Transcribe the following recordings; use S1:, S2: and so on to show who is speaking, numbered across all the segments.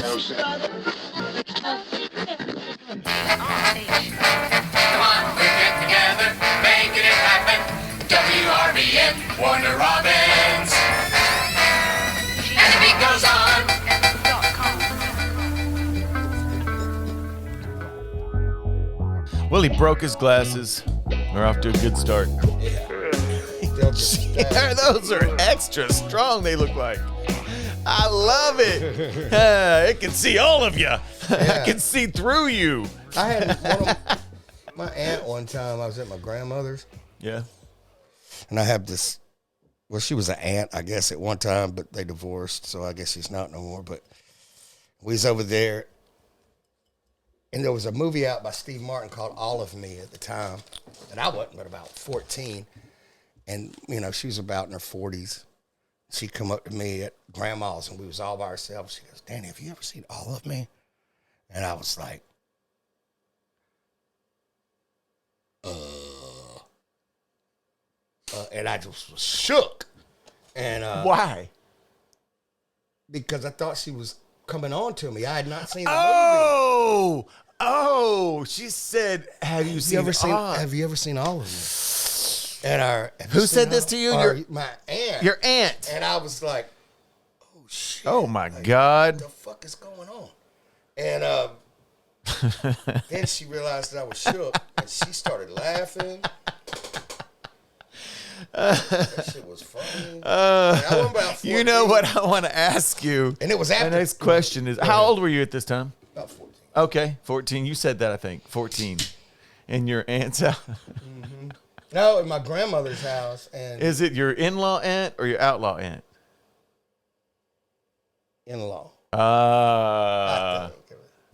S1: on, we get together, making it happen. WRBN, Warner Robins. And the beat goes on.
S2: Well, he broke his glasses. We're off to a good start. Yeah, those are extra strong, they look like. I love it. It can see all of you. I can see through you.
S3: I had my aunt one time, I was at my grandmother's.
S2: Yeah.
S3: And I have this, well, she was an aunt, I guess, at one time, but they divorced, so I guess she's not no more. But we was over there, and there was a movie out by Steve Martin called All of Me at the time. And I wasn't but about 14. And, you know, she was about in her 40s. She come up to me at grandma's, and we was all by ourselves. She goes, "Danny, have you ever seen All of Me?" And I was like, and I just was shook. And
S2: why?
S3: Because I thought she was coming on to me. I had not seen the movie.
S2: Oh, she said, have you ever seen
S3: All of Me? And
S2: who said this to you?
S3: My aunt.
S2: Your aunt.
S3: And I was like, oh, shit.
S2: Oh, my God.
S3: What the fuck is going on? And then she realized that I was shook, and she started laughing. That shit was funny. I wasn't about 14.
S2: You know what I want to ask you?
S3: And it was after.
S2: My next question is, how old were you at this time?
S3: About 14.
S2: Okay, 14. You said that, I think. 14. In your aunt's house?
S3: Mm-hmm. No, at my grandmother's house. And
S2: is it your in-law aunt or your outlaw aunt?
S3: In-law.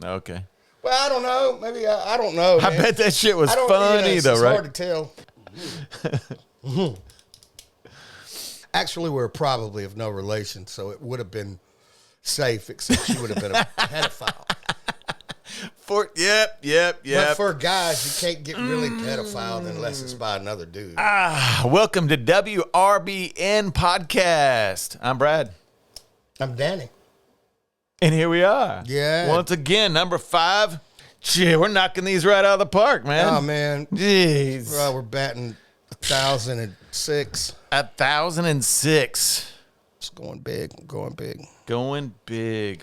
S2: Okay.
S3: Well, I don't know. Maybe I don't know.
S2: I bet that shit was funny, though, right?
S3: It's hard to tell. Actually, we're probably of no relation, so it would have been safe, except she would have been a pedophile.
S2: Yep.
S3: But for guys, you can't get really pedophile unless it's by another dude.
S2: Welcome to WRBN Podcast. I'm Brad.
S3: I'm Danny.
S2: And here we are.
S3: Yeah.
S2: Once again, number 5. Gee, we're knocking these right out of the park, man.
S3: Oh, man.
S2: Jeez.
S3: Well, we're batting 1,006.
S2: 1,006.
S3: It's going big.
S2: Going big.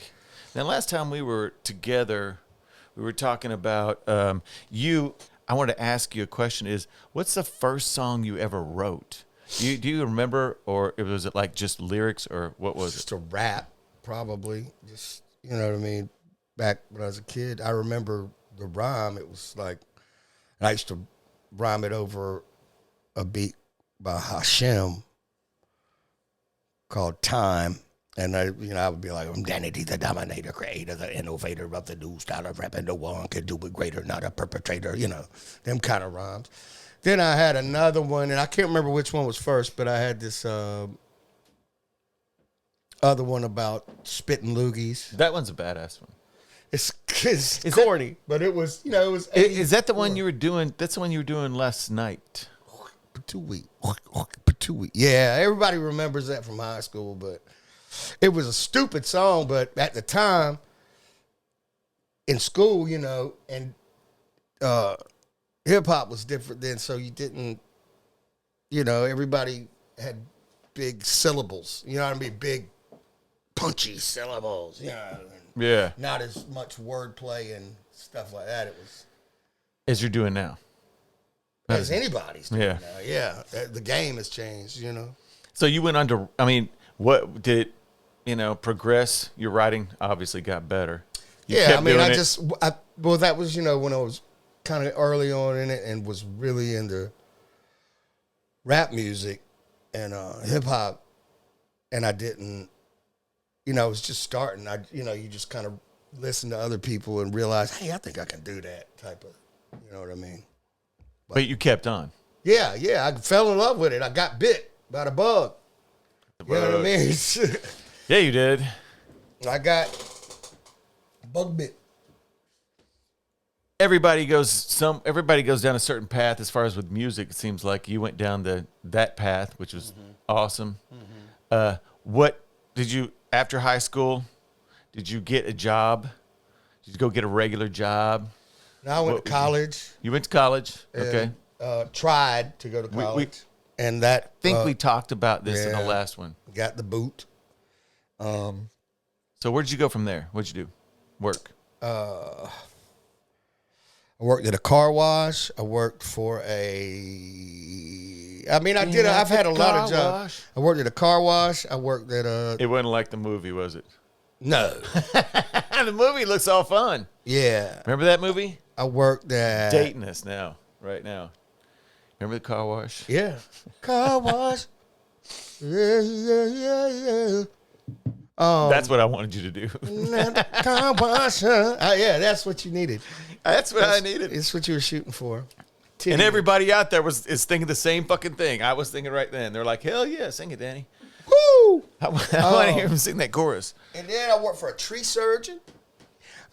S2: Now, last time we were together, we were talking about you. I wanted to ask you a question is, what's the first song you ever wrote? Do you remember, or was it like just lyrics, or what was it?
S3: Just a rap, probably. Just, you know what I mean? Back when I was a kid, I remember the rhyme. It was like, I used to rhyme it over a beat by Hashem called Time. And I would be like, I'm Danny D, the dominator, creator, the innovator of the new style of rapping. No one can do it greater, not a perpetrator, them kind of rhymes. Then I had another one, and I can't remember which one was first, but I had this other one about spitting loogies.
S2: That one's a badass one.
S3: It's corny, but it was, it was.
S2: Is that the one you were doing? That's the one you were doing last night.
S3: Patooey. Yeah, everybody remembers that from high school, but it was a stupid song. But at the time, in school, and hip hop was different then, so you didn't, everybody had big syllables. You know what I mean? Big, punchy syllables.
S2: Yeah.
S3: Not as much wordplay and stuff like that. It was
S2: as you're doing now.
S3: As anybody's doing
S2: now.
S3: Yeah. The game has changed,
S2: So you went on to, what did it, progress? Your writing obviously got better.
S3: That was, when I was kind of early on in it and was really into rap music and hip hop, and I didn't, it was just starting. You just kind of listen to other people and realize, hey, I think I can do that type of, you know what I mean?
S2: But you kept on.
S3: Yeah. I fell in love with it. I got bit by the bug. You know what I mean?
S2: Yeah, you did.
S3: I got bug bit.
S2: Everybody goes down a certain path as far as with music. It seems like you went down that path, which was awesome. Mm-hmm. What did you, after high school, Did you get a job? Did you go get a regular job?
S3: No, I went to college.
S2: You went to college? Okay.
S3: Tried to go to college. And that...
S2: I think we talked about this in the last one.
S3: Got the boot.
S2: So where did you go from there? What'd you do? Work?
S3: I worked at a car wash. I worked for I've had a lot of jobs. I worked at a car wash. I worked at a...
S2: It wasn't like the movie, was it?
S3: No.
S2: The movie looks all fun.
S3: Yeah.
S2: Remember that movie?
S3: I worked at...
S2: Dating us now, right now. Remember the car wash?
S3: Yeah. Car wash. Yeah.
S2: That's what I wanted you to do.
S3: Car wash. Yeah, that's what you needed.
S2: That's what I needed.
S3: It's what you were shooting for.
S2: And everybody out there is thinking the same fucking thing. I was thinking right then. They're like, hell yeah, sing it, Danny.
S3: Woo!
S2: I want to hear him sing that chorus.
S3: And then I worked for a tree surgeon.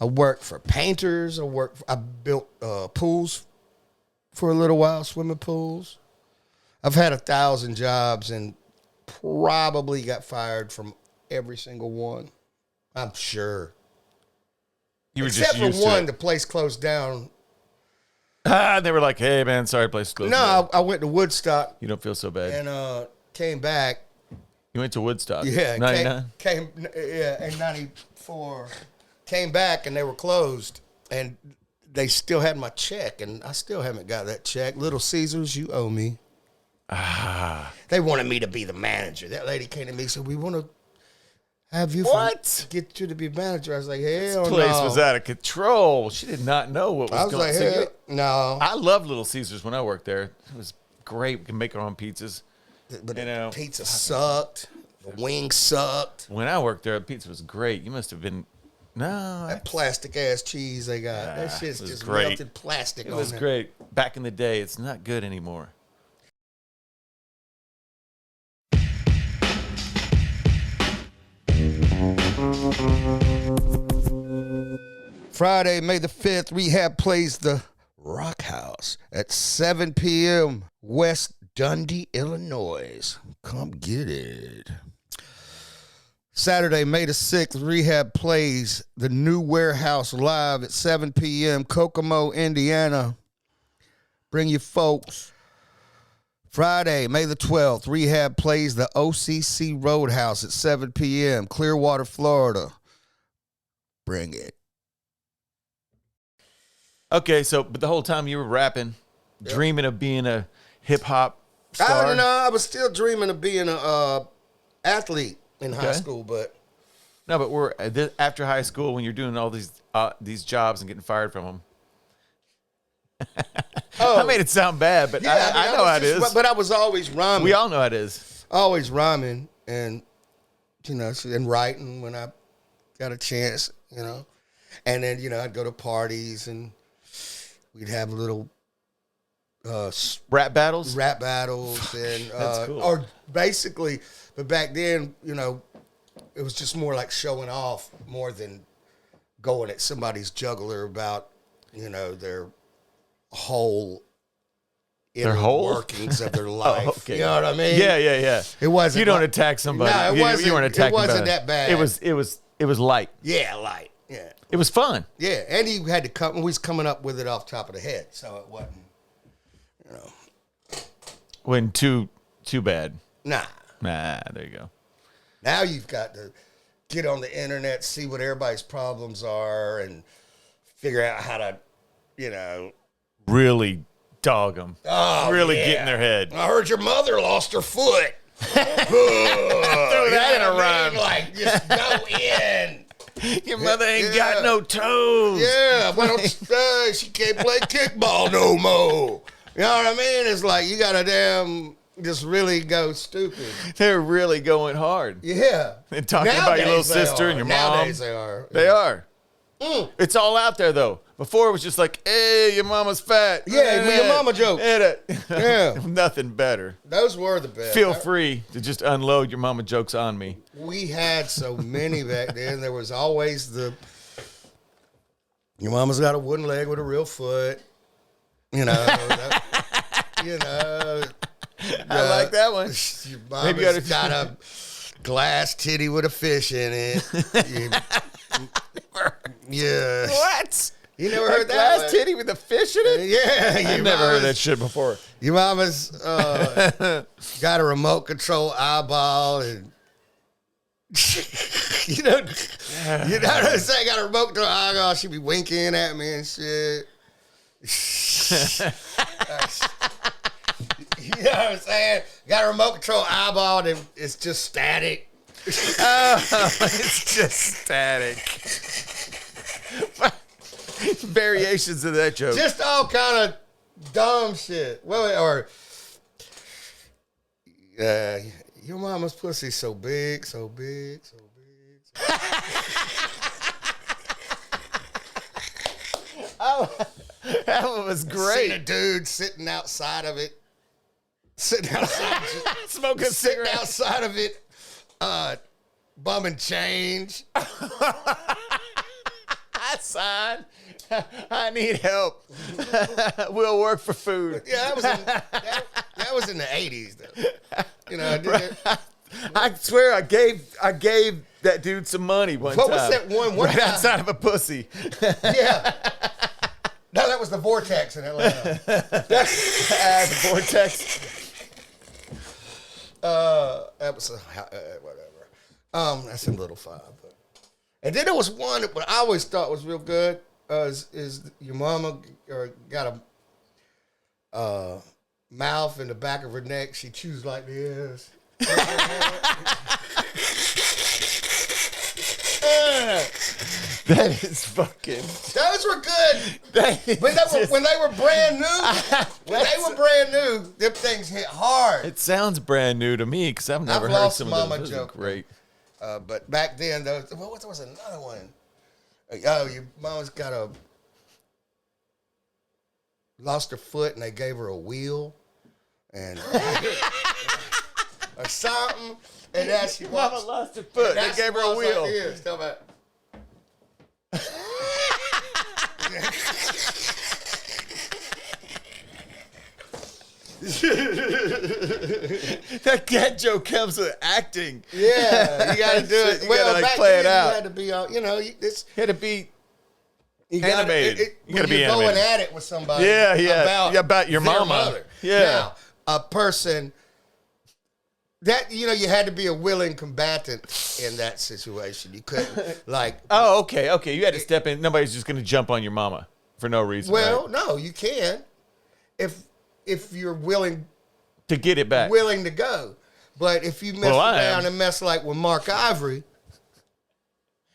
S3: I worked for painters. I built pools for a little while, swimming pools. I've had 1,000 jobs and probably got fired from every single one. I'm sure.
S2: You were
S3: Except
S2: just used
S3: for one,
S2: to
S3: the place closed down.
S2: They were like, hey, man, sorry, place closed.
S3: No, I went to Woodstock.
S2: You don't feel so bad.
S3: And came back.
S2: You went to Woodstock?
S3: Yeah.
S2: 99?
S3: In 94. Came back and they were closed. And they still had my check. And I still haven't got that check. Little Caesars, you owe me. They wanted me to be the manager. That lady came to me and said, we want to have you get you to be manager. I was like, hell
S2: This place was out of control. She did not know what was going on.
S3: I was like, hell no.
S2: I loved Little Caesars when I worked there. It was great. We could make our own pizzas.
S3: But the pizza sucked. The wings sucked.
S2: When I worked there, the pizza was great. You must have been... No.
S3: That plastic-ass cheese they got. That shit's just
S2: great.
S3: melted plastic on it.
S2: It was great. Back in the day, it's not good anymore.
S3: Friday, May the 5th, Rehab plays the Rock House at 7 p.m. West Dundee, Illinois. Come get it. Saturday, May the 6th, Rehab plays the New Warehouse live at 7 p.m. Kokomo, Indiana. Bring your folks. Friday, May the 12th, Rehab plays the OCC Roadhouse at 7 p.m. Clearwater, Florida. Bring it.
S2: Okay, but the whole time you were rapping, dreaming of being a hip-hop star?
S3: I don't know. I was still dreaming of being a athlete in high school, but...
S2: No, but after high school, when you're doing all these jobs and getting fired from them. I made it sound bad, but yeah, I know how it is.
S3: But I was always rhyming.
S2: We all know how it is.
S3: Always rhyming and, and writing when I got a chance, And then, I'd go to parties and we'd have little...
S2: rap battles?
S3: Rap battles. And,
S2: That's cool.
S3: Or basically, but back then, it was just more like showing off more than going at somebody's jugular about, their whole workings of their life.
S2: Oh, okay.
S3: You know what I mean?
S2: Yeah.
S3: It wasn't.
S2: You don't attack somebody.
S3: No, it wasn't.
S2: You weren't attacking.
S3: It wasn't that bad.
S2: It was light.
S3: Yeah, light. Yeah.
S2: It was fun.
S3: Yeah, and he had to come. We was coming up with it off the top of the head, so it wasn't.
S2: When too bad.
S3: Nah.
S2: There you go.
S3: Now you've got to get on the internet, see what everybody's problems are, and figure out how to,
S2: really dog them.
S3: Oh,
S2: really
S3: yeah.
S2: get in their head.
S3: I heard your mother lost her foot.
S2: Throw that in a rhyme.
S3: Like, just go in.
S2: Your mother ain't got no toes.
S3: Yeah, why don't she can't play kickball no more. You know what I mean? It's like you got to just really go stupid.
S2: They're really going hard.
S3: Yeah.
S2: And talking about your little sister and your mom.
S3: Nowadays they are.
S2: They are. It's all out there, though. Before it was just like, hey, your mama's fat.
S3: Yeah, your mama jokes.
S2: Yeah. Nothing better.
S3: Those were the best.
S2: Feel free to just unload your mama jokes on me.
S3: We had so many back then. There was always your mama's got a wooden leg with a real foot. I
S2: like that one.
S3: Your mama's got a glass titty with a fish in it. Yeah.
S2: What?
S3: You never heard that?
S2: Glass
S3: one?
S2: titty with a fish in it?
S3: Yeah.
S2: I've never heard that shit before.
S3: Your mama's got a remote control eyeball and you know what I'm saying? Got a remote control eyeball. She be winking at me and shit. You know what I'm saying? Got a remote control eyeball and it's just static.
S2: It's just static. Variations of that joke.
S3: Just all kind of dumb shit. Well, your mama's pussy's so big, so big, so big.
S2: Oh, that one was
S3: Seen a
S2: great.
S3: dude sitting outside of it. Sitting outside,
S2: Smoking
S3: sitting
S2: cigarettes.
S3: outside of it, bumming change.
S2: Son, I need help. We'll work for food.
S3: Yeah, that was in the 80s, though. You know, I did that.
S2: I swear I gave that dude some money one
S3: What
S2: time.
S3: was that one
S2: right
S3: time?
S2: outside of a pussy.
S3: Yeah. No, that was the Vortex in Atlanta.
S2: The vortex.
S3: That was whatever. That's in Little Five. But. And then there was one that I always thought was real good. Is your mama got a mouth in the back of her neck? She chews like this.
S2: That is fucking.
S3: Those were good. When they were brand new, them things hit hard.
S2: It sounds brand new to me because I've never
S3: I've
S2: heard
S3: lost
S2: some
S3: mama
S2: of those. Those are
S3: joke.
S2: great.
S3: But back then, there was another one. Oh, your mama's lost her foot and they gave her a wheel and or something. And now she
S2: Mama
S3: walks.
S2: lost her foot. They gave her a wheel.
S3: Like this. Tell me.
S2: That joke comes with acting.
S3: Yeah, you got to do it.
S2: You
S3: Well,
S2: gotta,
S3: back
S2: play
S3: then,
S2: it out.
S3: you had to be, this.
S2: You had to be
S3: You
S2: animated. You gotta be
S3: you're
S2: animated.
S3: going at it with somebody.
S2: Yeah. About your
S3: their
S2: mama.
S3: mother.
S2: Yeah.
S3: Now, a person that you had to be a willing combatant in that situation. You couldn't
S2: Oh, okay. You had to step in. Nobody's just going to jump on your mama for no reason.
S3: Well,
S2: right?
S3: no, you can if you're willing
S2: To get it back.
S3: to go. But if you mess around and mess like with Mark Ivory,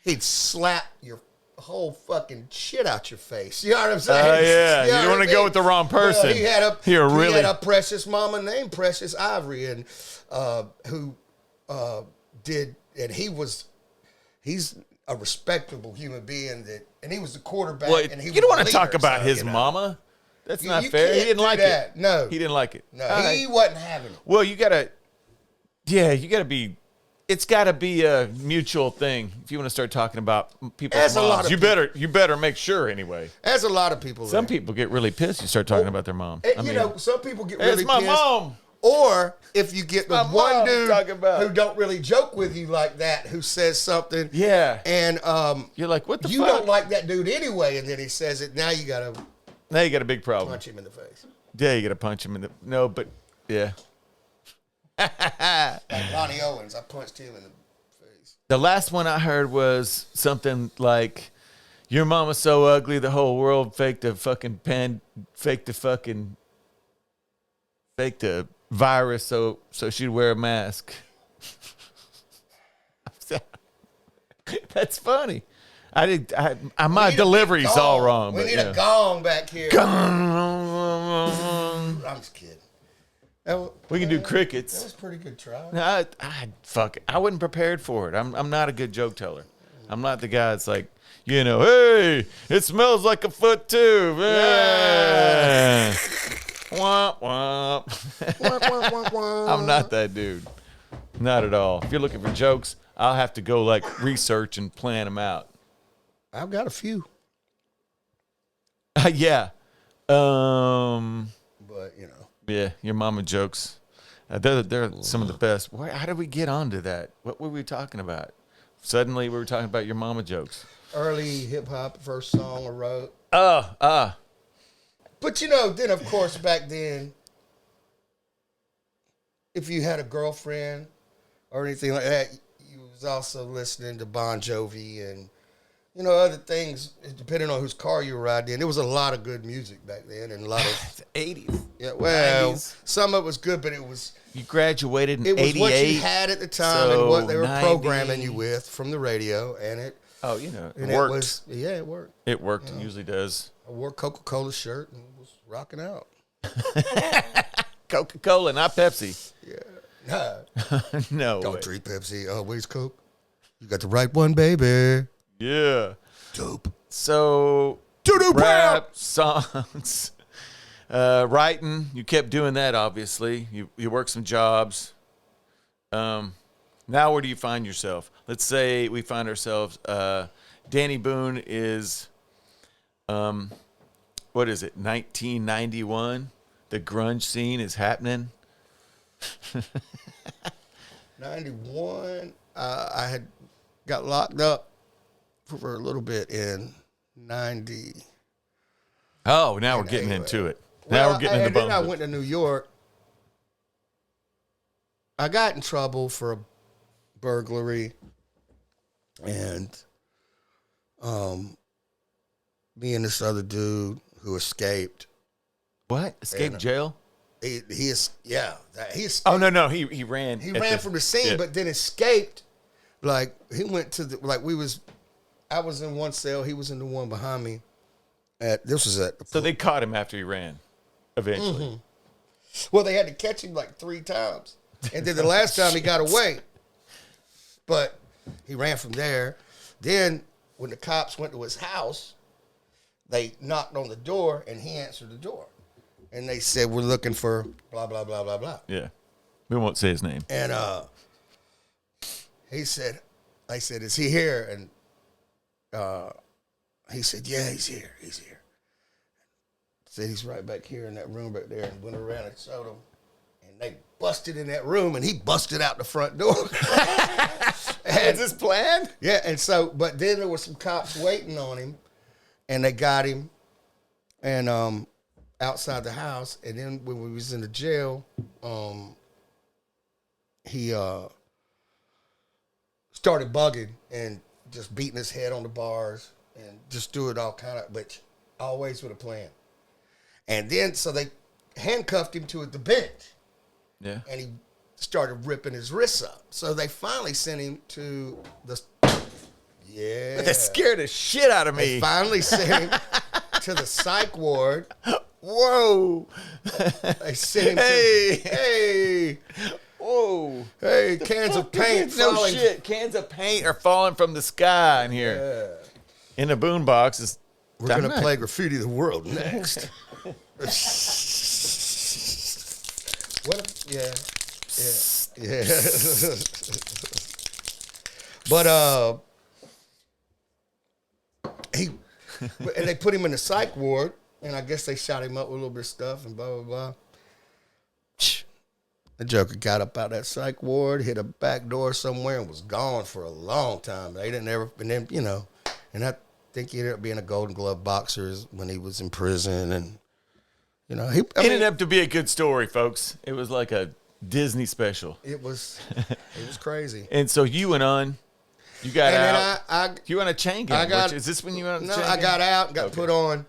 S3: he'd slap your whole fucking shit out your face. You know what I'm saying?
S2: Oh, yeah. You don't want to go with the wrong person.
S3: Well, he had
S2: really?
S3: a precious mama named Precious Ivory, and who did, and he's a respectable human being and he was the quarterback.
S2: Well,
S3: and he
S2: you
S3: was
S2: don't want
S3: the
S2: to talk
S3: leader,
S2: about
S3: so,
S2: his mama. That's not
S3: you
S2: fair. He
S3: can't
S2: didn't
S3: do
S2: like
S3: that.
S2: it.
S3: No.
S2: He didn't like it.
S3: No, he wasn't having it.
S2: Well, you got to be, it's got to be a mutual thing. If you want to start talking about people's
S3: There's a lot
S2: moms,
S3: of
S2: you better make sure anyway.
S3: There's a lot of people.
S2: Some
S3: there.
S2: people get really pissed. You start talking about their mom.
S3: Some people get
S2: Hey,
S3: really
S2: it's my
S3: pissed.
S2: mom.
S3: Or if you get the
S2: my
S3: one
S2: mom
S3: dude
S2: talking about.
S3: who don't really joke with you like that, who says something,
S2: Yeah.
S3: and
S2: You're like, what the
S3: you
S2: fuck?
S3: don't like that dude anyway, and then he says it. Now you gotta
S2: Now you got a big problem.
S3: punch him in the face.
S2: Yeah, you got to punch him in the. No, but yeah.
S3: Like Ronnie Owens, I punched him in the face.
S2: The last one I heard was something like, "Your mama's so ugly, the whole world faked the virus, so she'd wear a mask." That's funny. My delivery's all wrong.
S3: We
S2: but
S3: need
S2: yeah.
S3: a gong back here.
S2: Gong.
S3: I'm just kidding.
S2: We can do
S3: That
S2: crickets.
S3: was a pretty good try.
S2: No, fuck it. I wasn't prepared for it. I'm not a good joke teller. I'm not the guy that's like, hey, it smells like a foot too.
S3: Yeah.
S2: Womp womp.
S3: Wah, wah, wah, wah.
S2: I'm not that dude. Not at all. If you're looking for jokes, I'll have to go research and plan them out.
S3: I've got a few,
S2: Yeah.
S3: but
S2: Yeah, your mama jokes. They're some of the best. How did we get onto that? What were we talking about? Suddenly we were talking about your mama jokes.
S3: Early hip hop, first song I wrote. But then of course back then, if you had a girlfriend or anything like that, you was also listening to Bon Jovi and other things, depending on whose car you were riding in. There was a lot of good music back then and a lot of...
S2: The 80s.
S3: Yeah, well,
S2: 90s.
S3: Some of it was good, but it was...
S2: You graduated in
S3: It was
S2: 88.
S3: what you had at the time
S2: so
S3: and what they were
S2: 90.
S3: programming you with from the radio, and it...
S2: Oh, it
S3: and
S2: worked.
S3: It worked.
S2: It worked. It usually does.
S3: I wore a Coca-Cola shirt and was rocking out.
S2: Coca-Cola, not Pepsi.
S3: Nah,
S2: No
S3: don't
S2: way.
S3: drink Pepsi. Always Coke. You got the right one, baby.
S2: Yeah.
S3: Dope.
S2: So,
S3: Doo-doo
S2: rap, songs, writing. You kept doing that, obviously. You worked some jobs. Now where do you find yourself? Let's say we find ourselves, Danny Boone is, what is it, 1991? The grunge scene is happening.
S3: 91, I had got locked up for a little bit in 90.
S2: Oh, now we're getting into it. Now we're getting into
S3: and then I
S2: bones.
S3: went to New York. I got in trouble for a burglary, and me and this other dude who escaped.
S2: What? Escaped jail?
S3: He escaped.
S2: Oh, no. He ran.
S3: He ran from the scene, but then escaped. Like, he went to I was in one cell, he was in the one behind me.
S2: So they caught him after he ran, eventually.
S3: Mm-hmm. Well, they had to catch him like 3 times. And then the last time he got away. But he ran from there. Then when the cops went to his house, they knocked on the door and he answered the door. And they said, we're looking for blah, blah, blah, blah, blah.
S2: Yeah. We won't say his name.
S3: And I said, is he here? And he said, yeah, he's here. He's here. Said he's right back here in that room back there, and went around and showed him. And they busted in that room, and he busted out the front door.
S2: Is this planned?
S3: Yeah, and so, but then there were some cops waiting on him, and they got him, and outside the house. And then when we was in the jail, he started bugging and just beating his head on the bars and just doing all kind of, but always with a plan. And then, so they handcuffed him to the bench.
S2: Yeah.
S3: And he started ripping his wrists up. So they finally sent him to the, yeah.
S2: That scared the shit out of
S3: They
S2: me.
S3: finally sent him to the psych ward.
S2: Whoa.
S3: They sent him
S2: Hey.
S3: Whoa. Hey, cans of paint
S2: No
S3: falling.
S2: shit. Cans of paint are falling from the sky in here.
S3: Yeah.
S2: In the boombox is.
S3: We're going to play Graffiti the World next. Yeah. But and they put him in the psych ward, and I guess they shot him up with a little bit of stuff and blah blah blah. The Joker got up out of that psych ward, hit a back door somewhere, and was gone for a long time. They didn't ever, and then and I think he ended up being a Golden Glove boxer when he was in prison, and he
S2: ended up to be a good story, folks. It was like a Disney special.
S3: It was crazy.
S2: And so you went on. You got
S3: And
S2: out.
S3: then
S2: You went on a chain gang. Is this when you went on
S3: No,
S2: chain
S3: I
S2: gang?
S3: got out and got put on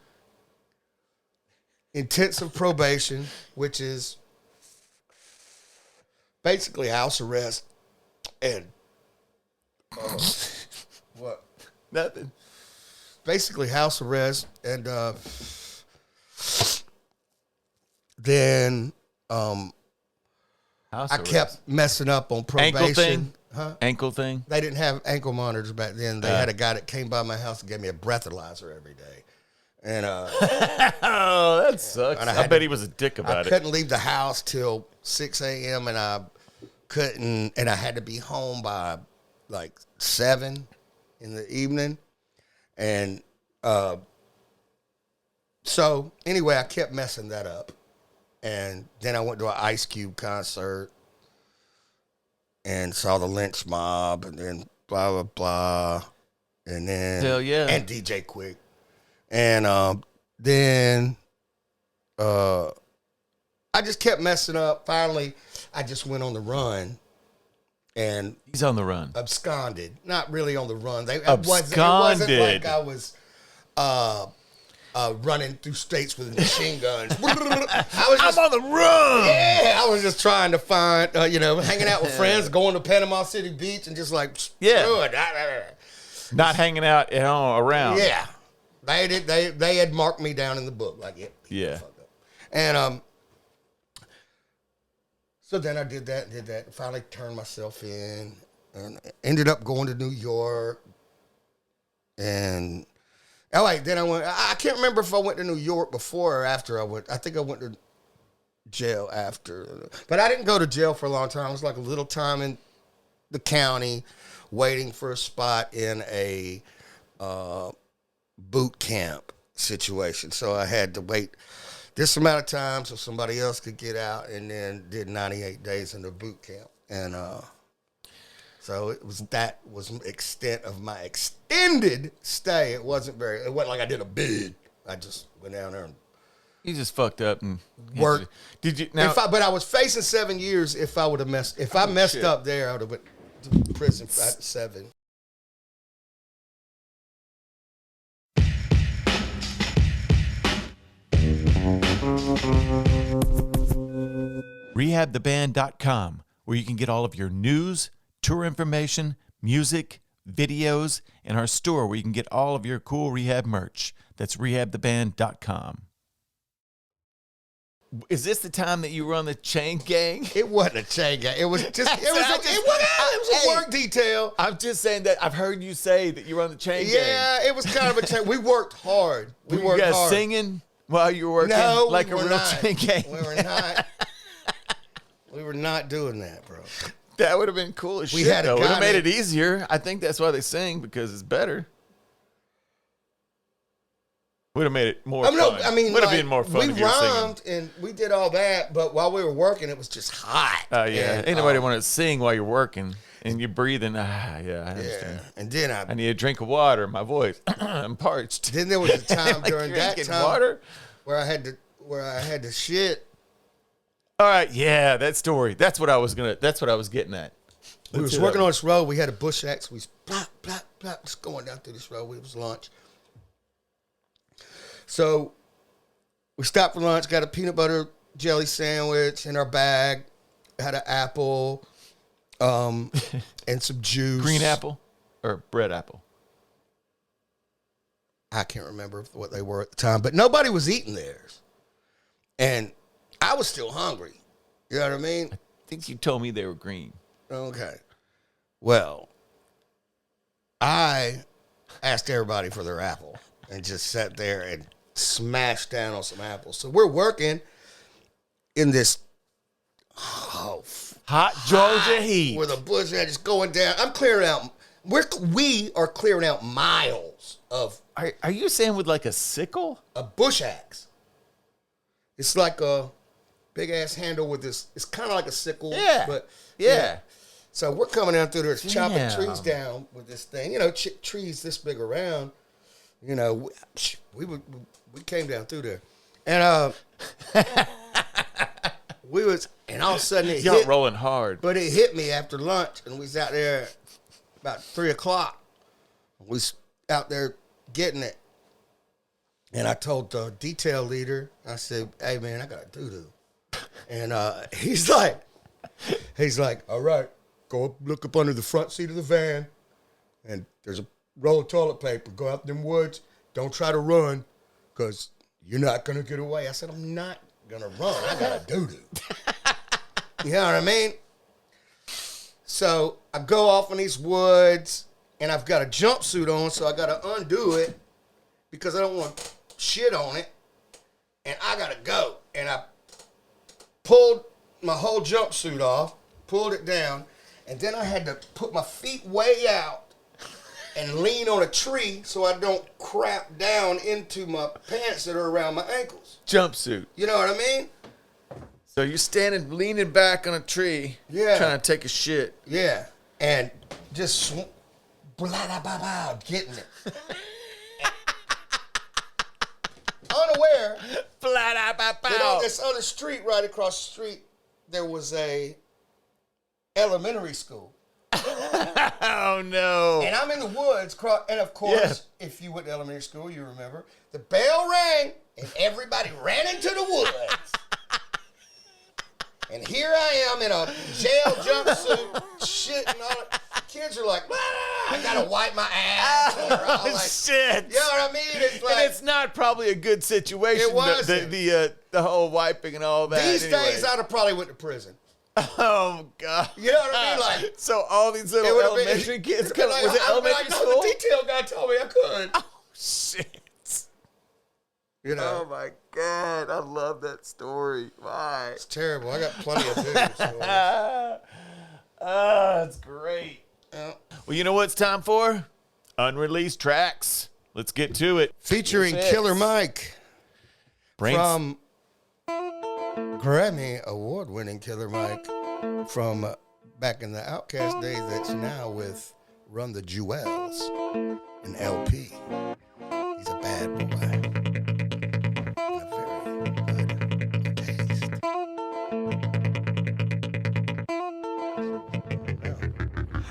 S3: intensive probation, which is basically house arrest and what?
S2: Nothing.
S3: Basically house arrest, and then I kept messing up on probation.
S2: Ankle thing?
S3: Huh?
S2: Ankle thing?
S3: They didn't have ankle monitors back then. They had a guy that came by my house and gave me a breathalyzer every day. And
S2: oh, that sucks.
S3: and
S2: I bet he was a dick about
S3: I couldn't leave the house till 6 a.m. and I couldn't, and I had to be home by like 7 in the evening. And so anyway, I kept messing that up. And then I went to an Ice Cube concert and saw the Lynch Mob, and then blah, blah, blah. And then,
S2: Hell yeah.
S3: and DJ Quick. And then I just kept messing up. Finally, I just went on the run. And
S2: he's on the run.
S3: Absconded. Not really on the run. It wasn't like I was running through states with machine guns. I'm on the run. Yeah, I was just trying to find, hanging out with friends, going to Panama City Beach, and just like, screw it.
S2: Not hanging out around.
S3: Yeah, they had marked me down in the book like,
S2: yeah.
S3: Fucked up. And so then I did that, finally turned myself in, and ended up going to New York. And then I went. I can't remember if I went to New York before or after I went. I think I went to jail after, but I didn't go to jail for a long time. It was like a little time in the county, waiting for a spot in a boot camp situation. So I had to wait this amount of time so somebody else could get out, and then did 98 days in the boot camp. And so that was the extent of my extended stay. It wasn't like I did a big. I just went down there and
S2: you just fucked up and
S3: worked.
S2: Did you? Now,
S3: but I was facing 7 years if I would have messed. If I messed up there, I would have went to prison for 7.
S2: RehabTheBand.com, where you can get all of your news, tour information, music, videos, and our store where you can get all of your cool rehab merch. That's RehabTheBand.com. Is this the time that you were on the chain gang?
S3: It wasn't a chain gang. It was just it was a work detail.
S2: I'm just saying that I've heard you say that you were on the chain gang.
S3: Yeah, it was kind of a chain. We worked hard.
S2: Were you guys singing while you were working like a real chain gang?
S3: We were not. We were not doing that, bro.
S2: That would have been cool as shit, though. It would have made it easier. I think that's why they sing, because it's better. Would have made it more fun. Would have been more fun if you were singing. We rhymed and we did all that, but while we were working, it was just hot. Oh, yeah. Ain't nobody want to sing while you're working and you're breathing. Yeah, I understand.
S3: And then
S2: I need a drink of water. My voice, I'm parched.
S3: Then there was a time during that time
S2: water?
S3: where I had to shit.
S2: All right, yeah, that story. That's what I was getting at.
S3: We was working on this road. We had a bush axe. We was plop, plop, plop, just going down through this road. It was lunch. So we stopped for lunch, got a peanut butter jelly sandwich in our bag, had an apple, and some juice.
S2: Green apple or red apple?
S3: I can't remember what they were at the time, but nobody was eating theirs. And I was still hungry. You know what I mean?
S2: I think you told me they were green.
S3: Okay. Well, I asked everybody for their apple and just sat there and smashed down on some apples. So we're working in this
S2: hot Georgia heat
S3: with a bush that is going down. I'm clearing out. We are clearing out miles of.
S2: Are you saying with like a sickle?
S3: A bush axe. It's like a big ass handle with this. It's kind of like a sickle.
S2: Yeah.
S3: But
S2: yeah.
S3: So we're coming down through there, chopping trees down with this thing. You know, trees this big around. You know, we came down through there, and and all of a sudden it
S2: y'all
S3: hit,
S2: rolling hard.
S3: But it hit me after lunch, and we was out there about 3:00. We was out there getting it, and I told the detail leader, I said, "Hey man, I got a doo-doo," and he's like, "All right, go up, look up under the front seat of the van, and there's a roll of toilet paper. Go out in them woods. Don't try to run, because you're not going to get away." I said, "I'm not going to run. I got a doo-doo." You know what I mean? So I go off in these woods, and I've got a jumpsuit on, so I got to undo it because I don't want shit on it. And I got to go. And I pulled my whole jumpsuit off, pulled it down, and then I had to put my feet way out and lean on a tree so I don't crap down into my pants that are around my ankles.
S2: Jumpsuit.
S3: You know what I mean?
S2: So you're standing, leaning back on a tree, trying to take a shit.
S3: Yeah, and just getting it. Unaware that on this other street, right across the street, there was a elementary school.
S2: Oh, no.
S3: And I'm in the woods, and of course, if you went to elementary school, you remember, the bell rang, and everybody ran into the woods. And here I am in a jail jumpsuit, shit, and all that. Kids are like, I gotta wipe my ass.
S2: Oh,
S3: like,
S2: shit.
S3: You know what I mean? It's like,
S2: and it's not probably a good situation.
S3: It wasn't.
S2: The whole wiping and all that.
S3: These
S2: anyway.
S3: days, I'd have probably went to prison.
S2: Oh, God.
S3: You know what I mean? Like,
S2: so all these little elementary kids come.
S3: Like,
S2: Was it elementary school?
S3: The detail guy told me I could.
S2: Oh, shit.
S3: You know?
S2: Oh, my God. I love that story. Why?
S3: It's terrible. I got plenty of bigger stories.
S2: That's great. Well, you know what it's time for? Unreleased tracks. Let's get to it.
S3: Featuring Killer Mike. From Grammy award-winning Killer Mike from back in the Outkast days that's now with Run the Jewels and LP. He's a bad boy. And a very good taste.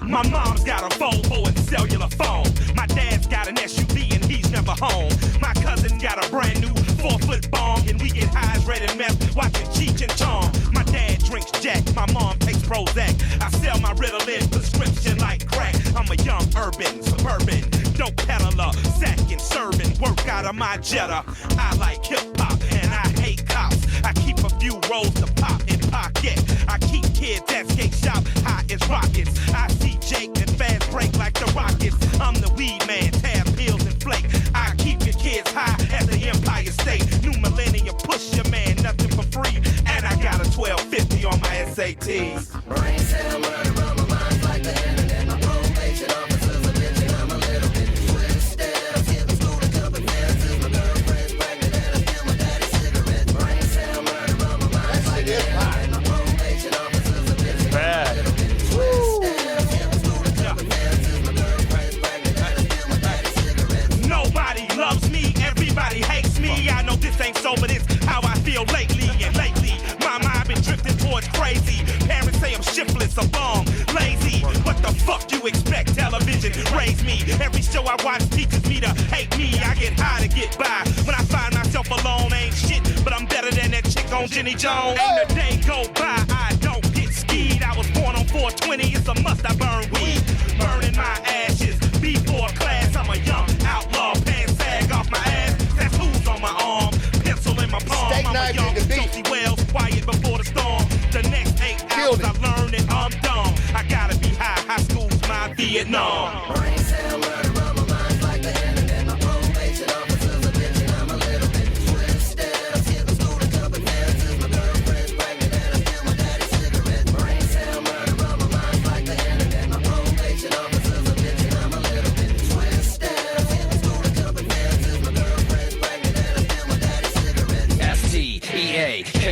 S4: My mom's got a Volvo and cellular phone. My dad's got an SUV and he's never home. My cousin got a brand new 4-foot bong and we get high as red and meth watching Cheech and Chong. My dad drinks Jack, my mom takes Prozac. I sell my Ritalin prescription like crack. I'm a young urban, suburban, dope peddler, sacking, serving, work out of my Jetta. I like hip-hop and I hate cops. I keep a few rolls to pop in pocket. I keep kids at skate shop high as rockets. I see Jake and fast break like the Rockets. I'm the weed man, tab pills and flake. I keep your kids high as the Empire State. New millennium, push your man, nothing for free. And I got a 1250 on my SATs.
S1: Brain cell murder on my mind like the internet. My probation officer's a bitch and I'm a little bit twisted. I'm skipping school to jumping fences. My girlfriend's pregnant and I steal my daddy's cigarettes. Brain cell murder on my mind like the internet. My probation officer's a bitch and I'm a little bit twisted. I'm skipping school to jumping fences. My girlfriend's pregnant and I steal my daddy's cigarettes.
S4: Nobody loves me, everybody hates me. I know this ain't so, but it's how I feel lately. And lately, my mind been drifting towards crazy. Parents say I'm shiftless, a bum, lazy. What the fuck you expect? Television raised me. Every show I watch teaches me to hate me. I get high to get by. When I find myself alone, ain't shit, but I'm better than that chick on Jenny Jones. Ain't a day go by, I don't get skied. I was born on 420, it's a must I burn weed. Burning my ashes, before class, I'm a young outlaw. Pants sag off my ass, tattoos on my arm, pencil in my palm.
S3: Steak
S4: I'm a
S3: knife
S4: young
S3: in the beat.
S4: Josie Wells, quiet before the storm. The next 8 hours I learn that I'm dumb. I gotta be high, high school's my Vietnam.
S1: Brain cell murder on my mind like the internet. My probation officer's a bitch and I'm a little bit twisted. I'm skipping school to jumping fences. My girlfriend's pregnant and I steal my daddy's cigarettes. Brain cell murder on my mind like the internet. My probation officer's a bitch and I'm a little bit twisted. I'm skipping school to jumping fences. My girlfriend's pregnant and I steal my daddy's cigarettes.
S5: STEAKNIFE.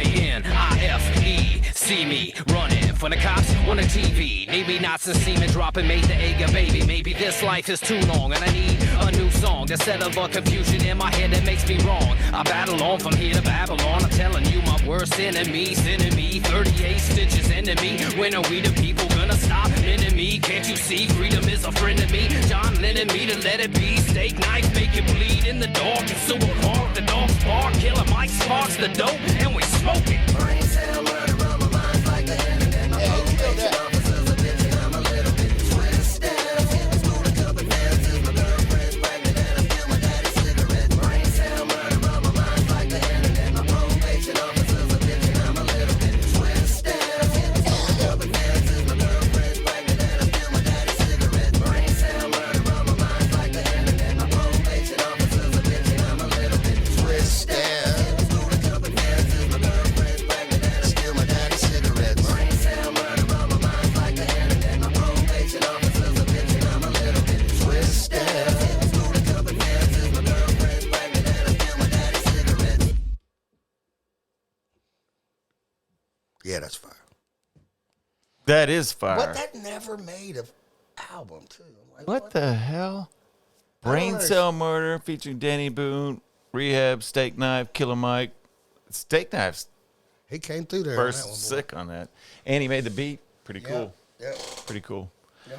S5: See me running from the cops on the TV. Maybe not some semen dropping made the egg a baby. Maybe this life is too long and I need a new song instead of a confusion in my head that makes me wrong. I battle on from here to Babylon. I'm telling you my worst enemy, sending me 38 stitches into me. When are we the people gonna stop enemy? Can't you see freedom is a friend of me? John Lennon me to let it be. Steak knife make it bleed in the dark. And sewer park, the dogs bark. Killer Mike sparks the dope and we smoke it.
S1: Brain cell murder on my mind like the internet. My probation officer's a bitch and I'm a little bit twisted. I'm skipping school to jumping fences. My girlfriend's pregnant and I steal my daddy's cigarettes. Brain cell murder on my mind like the internet. My probation officer's a bitch and I'm a little bit twisted. I'm skipping school to jumping fences. My girlfriend's pregnant and I steal my daddy's cigarettes. Brain cell murder on my mind like the internet. My probation officer's a bitch and I'm a little bit twisted.
S3: Yeah, that's fire.
S2: That is fire.
S3: But that never made a album too. I'm like,
S2: What the hell? Brain
S3: understand.
S2: Cell Murder featuring Danny Boone, Rehab, Steak Knife, Killer Mike. Steak Knife's
S3: He came through there.
S2: first
S3: on that one, boy.
S2: sick on that. And he made the beat. Pretty cool.
S3: Yeah.
S2: Pretty cool.
S3: Yeah.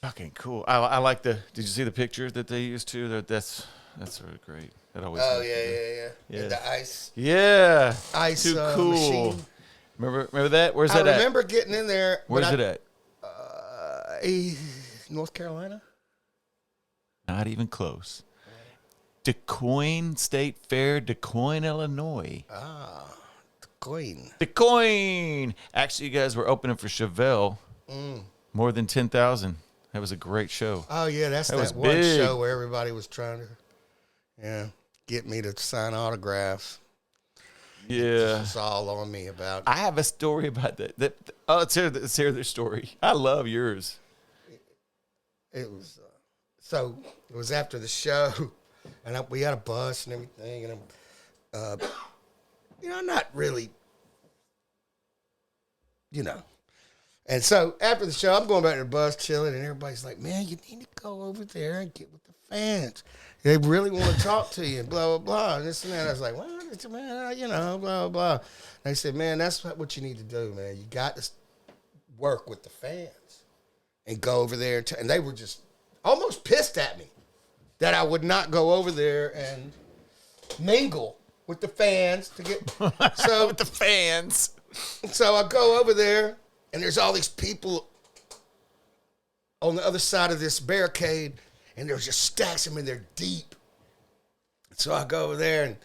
S2: Fucking cool. I like the. Did you see the pictures that they used to? That's really great. That always.
S3: Oh
S2: makes me
S3: yeah.
S2: Yeah.
S3: And the ice.
S2: Yeah.
S3: Ice,
S2: Too cool.
S3: machine.
S2: Remember that? Where's
S3: I
S2: that
S3: remember getting in there.
S2: at? Where's it at?
S3: North Carolina.
S2: Not even close. DuQuoin State Fair, DuQuoin, Illinois.
S3: The Queen.
S2: DuQuoin. Actually, you guys were opening for Chevelle. More than 10,000. That was a great show.
S3: Oh yeah, that's
S2: That was
S3: that one
S2: big.
S3: show where everybody was trying to, get me to sign autographs.
S2: Yeah.
S3: It's all on me about.
S2: I have a story about that. Let's hear their story. I love yours.
S3: It was so it was after the show, and we had a bus and everything, and I'm not really, And so after the show, I'm going back to the bus, chilling, and everybody's like, "Man, you need to go over there and get with the fans. They really want to talk to you." And blah blah blah, and this and that. I was like, "Well, man, blah blah blah." And they said, "Man, that's what you need to do, man. You got to work with the fans and go over there." And they were just almost pissed at me that I would not go over there and mingle with the fans to get so
S2: With the fans.
S3: So I go over there, and there's all these people on the other side of this barricade, and there's just stacks of them, and they're deep. So I go over there, and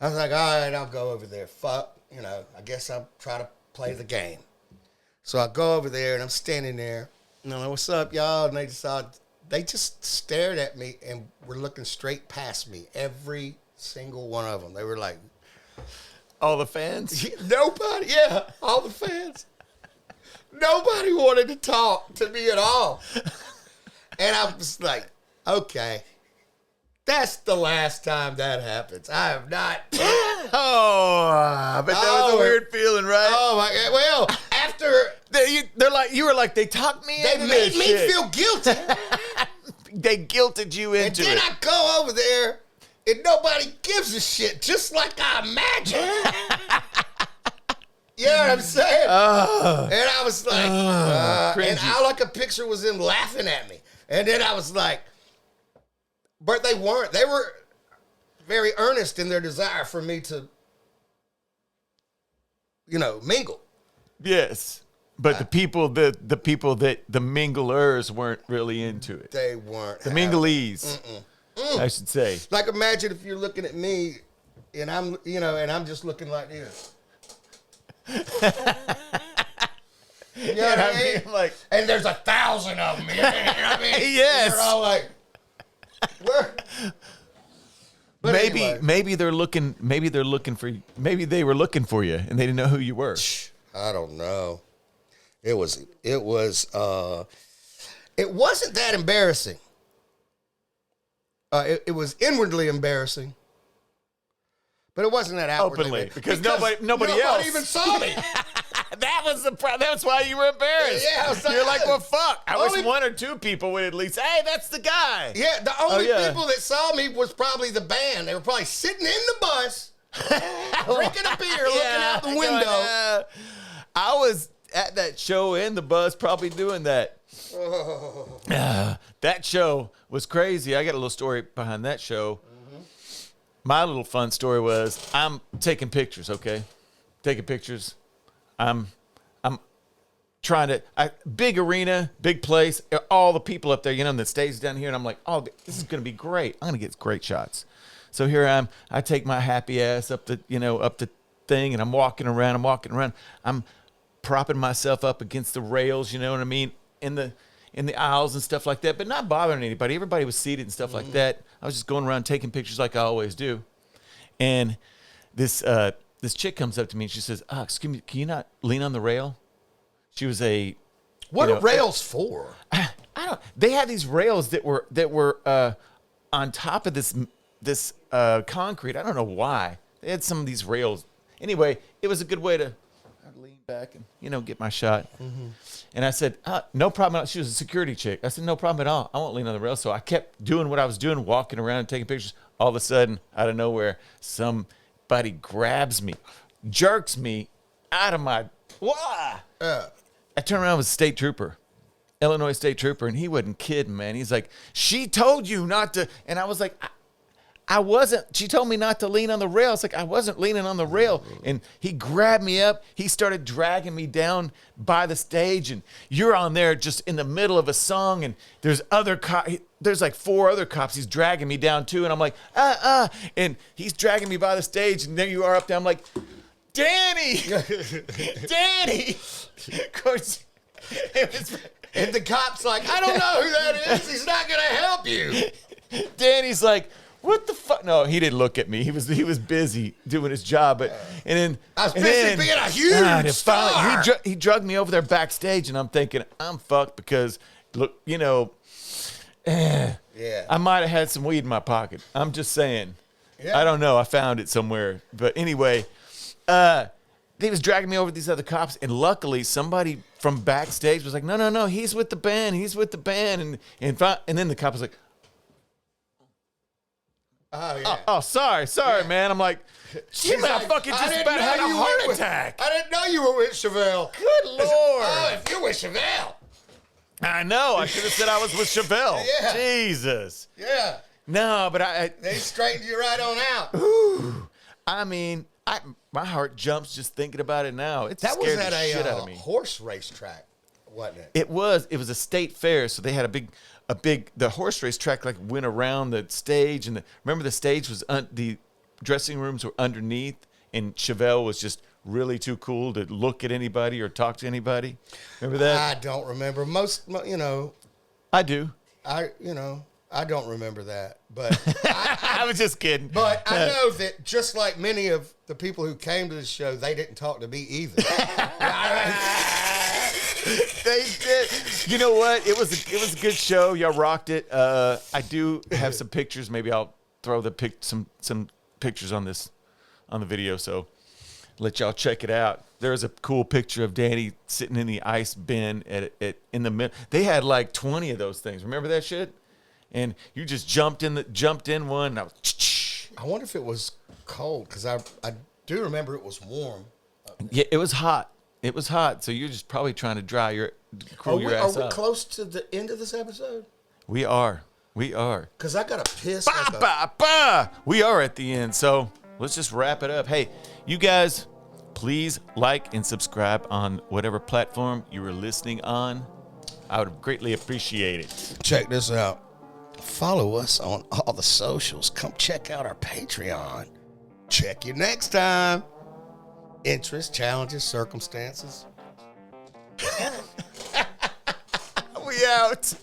S3: I was like, all right, I'll go over there. Fuck, I guess I'll try to play the game. So I go over there, and I'm standing there, and I'm like, what's up, y'all? And they just stared at me and were looking straight past me, every single one of them. They were like,
S2: All the fans?
S3: nobody, all the fans. Nobody wanted to talk to me at all. And I was like, okay, that's the last time that happens. I have not.
S2: Oh, but that was a weird feeling, right?
S3: Oh, my God. Well, after
S2: You were like, they talked me
S3: they
S2: into
S3: made
S2: this
S3: me
S2: shit.
S3: feel guilty.
S2: They guilted you
S3: And
S2: into
S3: then
S2: it.
S3: I go over there and nobody gives a shit, just like I imagined. You know what I'm saying? And I was like, and all I could picture was them laughing at me. And then I was like, but they weren't. They were very earnest in their desire for me to, mingle.
S2: Yes. But the people that the minglers weren't really into it.
S3: They weren't.
S2: The minglees, I should say.
S3: Like, imagine if you're looking at me and I'm, and I'm just looking like this. You know what I mean?
S2: Like,
S3: And there's 1,000 of them. You know what I mean?
S2: Yes.
S3: They're all like, where? But anyway,
S2: maybe they were looking for you and they didn't know who you were.
S3: I don't know. It wasn't that embarrassing. It was inwardly embarrassing. But it wasn't that outwardly.
S2: Openly, because nobody else
S3: even saw me.
S2: That was the problem. That's why you were embarrassed.
S3: Yeah, I was like,
S2: You're like, well, fuck. I wish
S3: Only-
S2: one or two people would at least, hey, that's the guy.
S3: Yeah, the only
S2: yeah.
S3: people that saw me was probably the band. They were probably sitting in the bus, drinking a beer, looking out the window.
S2: I was at that show in the bus probably doing that. That show was crazy. I got a little story behind that show. My little fun story was I'm taking pictures, okay? Taking pictures. I'm trying to, big arena, big place, all the people up there, and the stage down here, and I'm like, oh, this is going to be great. I'm going to get great shots. So here I am. I take my happy ass up the thing, and I'm walking around. I'm propping myself up against the rails, you know what I mean, in the aisles and stuff like that, but not bothering anybody. Everybody was seated and stuff like that. I was just going around taking pictures like I always do. And this chick comes up to me and she says, excuse me, can you not lean on the rail? She was
S3: What are rails for?
S2: I don't. They had these rails that were on top of this concrete. I don't know why they had some of these rails. Anyway, it was a good way to. I'd lean back and, get my shot. And I said, no problem at all. She was a security chick. I said, no problem at all. I won't lean on the rail. So I kept doing what I was doing, walking around and taking pictures. All of a sudden, out of nowhere, somebody grabs me, jerks me out of my... Wah! I turned around with a state trooper, Illinois State Trooper, and he wasn't kidding, man. He's like, she told you not to... And I was like... I wasn't. She told me not to lean on the rail. It's like I wasn't leaning on the rail. And he grabbed me up. He started dragging me down by the stage. And you're on there just in the middle of a song. And there's there's like 4 other cops. He's dragging me down too. And I'm like, And he's dragging me by the stage. And there you are up there. I'm like, Danny, Danny. Of course,
S3: And the cop's like, I don't know who that is. He's not going to help you.
S2: Danny's like, what the fuck? No, he didn't look at me. He was busy doing his job. But
S3: I was busy being a huge star.
S2: Finally, he drugged me over there backstage, and I'm thinking I'm fucked because look, I might have had some weed in my pocket. I'm just saying. Yeah. I don't know. I found it somewhere. But anyway, he was dragging me over these other cops, and luckily somebody from backstage was like, no, he's with the band. He's with the band, and then the cop was like.
S3: Oh, yeah.
S2: Oh, sorry, man. I'm like, she might fucking just about had a heart attack.
S3: I didn't know you were with Chevelle.
S2: Good Lord.
S3: If you're with Chevelle.
S2: I know. I should have said I was with Chevelle.
S3: Yeah.
S2: Jesus.
S3: Yeah.
S2: No, but
S3: they straightened you right on out.
S2: Ooh. I mean, my heart jumps just thinking about it now. It scared the shit out of me.
S3: Horse race track, wasn't it?
S2: It was a state fair, so they had the horse race track like went around the stage, and remember the stage was the dressing rooms were underneath, and Chevelle was just really too cool to look at anybody or talk to anybody. Remember that?
S3: I don't remember
S2: I do.
S3: I don't remember that, but
S2: I was just kidding.
S3: But I know that just like many of the people who came to the show, they didn't talk to me either.
S2: They did. You know what? It was a good show. Y'all rocked it. I do have some pictures. Maybe I'll throw some pictures on the video. So let y'all check it out. There's a cool picture of Danny sitting in the ice bin in the middle. They had like 20 of those things. Remember that shit? And you just jumped in one. And
S3: I wonder if it was cold because I do remember it was warm.
S2: Yeah, it was hot. It was hot, so you're just probably trying to cool your ass up.
S3: Are we close to the end of this episode?
S2: We are.
S3: Because I got to piss.
S2: We are at the end, so let's just wrap it up. Hey, you guys, please like and subscribe on whatever platform you were listening on. I would greatly appreciate it.
S3: Check this out. Follow us on all the socials. Come check out our Patreon. Check you next time. Interests, challenges, circumstances.
S2: We out.